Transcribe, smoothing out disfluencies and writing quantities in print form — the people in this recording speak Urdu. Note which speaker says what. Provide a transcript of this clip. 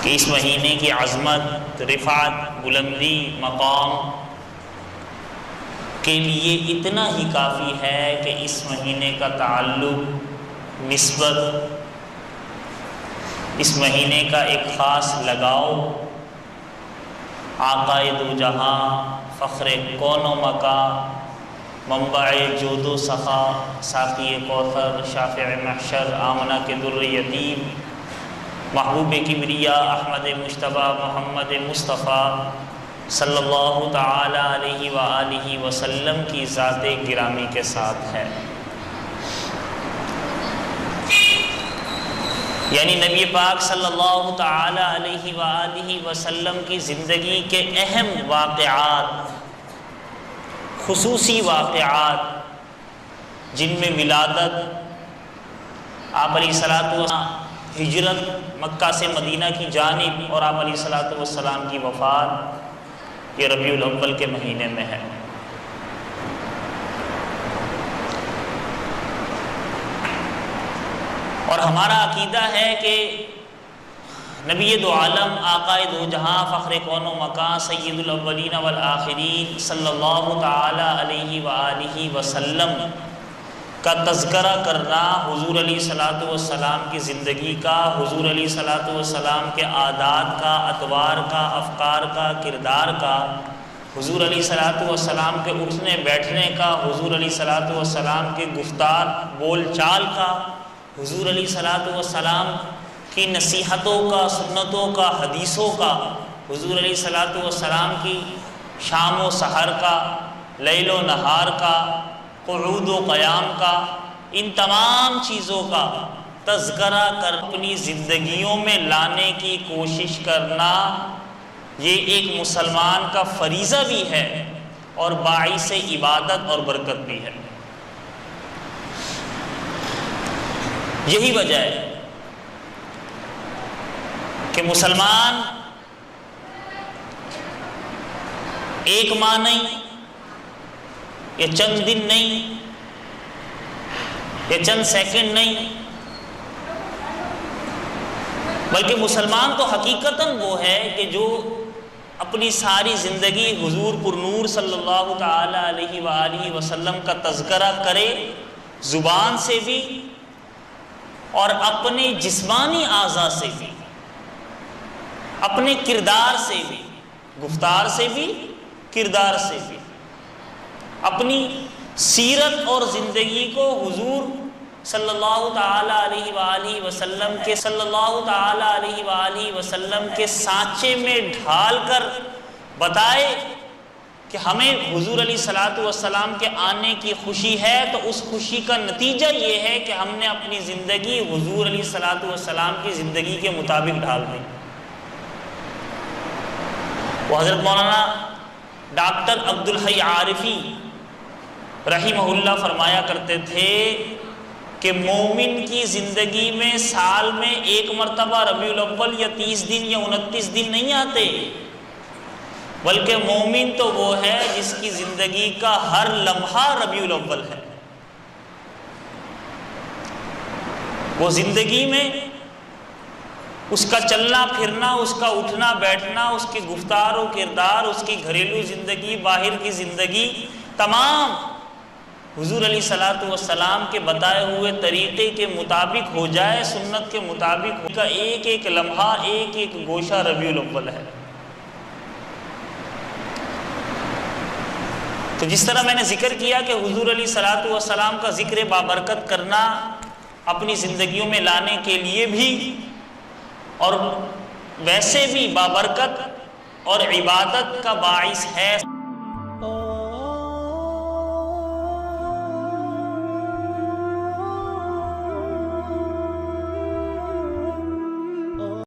Speaker 1: کہ اس مہینے کی عظمت، رفعت، بلندی، مقام کے لیے اتنا ہی کافی ہے کہ اس مہینے کا تعلق، نسبت، اس مہینے کا ایک خاص لگاؤ آقا دو جہاں، فخر کون و مکان، منبع جود و سخا، ساقی کوثر، شافع محشر، آمنہ کے در یتیم، محبوب کبریا احمد مجتبی محمد مصطفیٰ صلی اللہ تعالی علیہ وآلہ وسلم کی ذات گرامی کے ساتھ ہے۔ یعنی نبی پاک صلی اللہ تعالی علیہ وآلہ وسلم کی زندگی کے اہم واقعات، خصوصی واقعات، جن میں ولادت، آپ علیہ الصلوۃ والسلام ہجرت مکہ سے مدینہ کی جانب، اور آپ علیہ الصلوۃ والسلام کی وفات، یہ ربیع الاول کے مہینے میں ہے۔ اور ہمارا عقیدہ ہے کہ نبی دو عالم، آقا دو جہاں، فخر کون و مکان، سید الاولین والآخرین صلی اللہ تعالی علیہ وآلہ وسلم کا تذکرہ کرنا، حضور علیہ الصلوۃ والسلام کی زندگی کا، حضور علیہ الصلوۃ والسلام کے عادات کا، اطوار کا، افکار کا، کردار کا، حضور علیہ الصلوۃ والسلام کے اٹھنے بیٹھنے کا، حضور علیہ الصلوۃ والسلام کے گفتار بول چال کا، حضور علیہ الصلوۃ والسلام کی نصیحتوں کا، سنتوں کا، حدیثوں کا، حضور علیہ الصلوۃ والسلام کی شام و سحر کا، لیل و نہار کا، قعود و قیام کا، ان تمام چیزوں کا تذکرہ کر اپنی زندگیوں میں لانے کی کوشش کرنا، یہ ایک مسلمان کا فریضہ بھی ہے اور باعث عبادت اور برکت بھی ہے۔ یہی وجہ ہے کہ مسلمان ایک ماہ نہیں، یا چند دن نہیں، یا چند سیکنڈ نہیں، بلکہ مسلمان تو حقیقتاً وہ ہے کہ جو اپنی ساری زندگی حضور پر نور صلی اللہ تعالی علیہ وآلہ وسلم کا تذکرہ کرے، زبان سے بھی اور اپنے جسمانی اعضاء سے بھی، اپنے کردار سے بھی، گفتار سے بھی، کردار سے بھی، اپنی سیرت اور زندگی کو حضور صلی اللہ تعالی علیہ وآلہ وسلم کے صلی اللہ تعالی علیہ وآلہ وسلم کے سانچے میں ڈھال کر بتائے کہ ہمیں حضور علیہ الصلوۃ والسلام کے آنے کی خوشی ہے، تو اس خوشی کا نتیجہ یہ ہے کہ ہم نے اپنی زندگی حضور علیہ الصلوۃ والسلام کی زندگی کے مطابق ڈھال دی۔ وہ حضرت مولانا ڈاکٹر عبدالحی عارفی رحمہ اللہ فرمایا کرتے تھے کہ مومن کی زندگی میں سال میں ایک مرتبہ ربیع الاول یا 30 دن یا 29 دن نہیں آتے، بلکہ مومن تو وہ ہے جس کی زندگی کا ہر لمحہ ربیع الاول ہے۔ وہ زندگی میں اس کا چلنا پھرنا، اس کا اٹھنا بیٹھنا، اس کے گفتار و کردار، اس کی گھریلو زندگی، باہر کی زندگی، تمام حضور علیہ الصلوۃ والسلام کے بتائے ہوئے طریقے کے مطابق ہو جائے، سنت کے مطابق کا ایک ایک لمحہ، ایک ایک گوشہ ربیع الاول ہے۔ تو جس طرح میں نے ذکر کیا کہ حضور علیہ الصلوۃ والسلام کا ذکر بابرکت کرنا اپنی زندگیوں میں لانے کے لیے بھی اور ویسے بھی بابرکت اور عبادت کا باعث ہے۔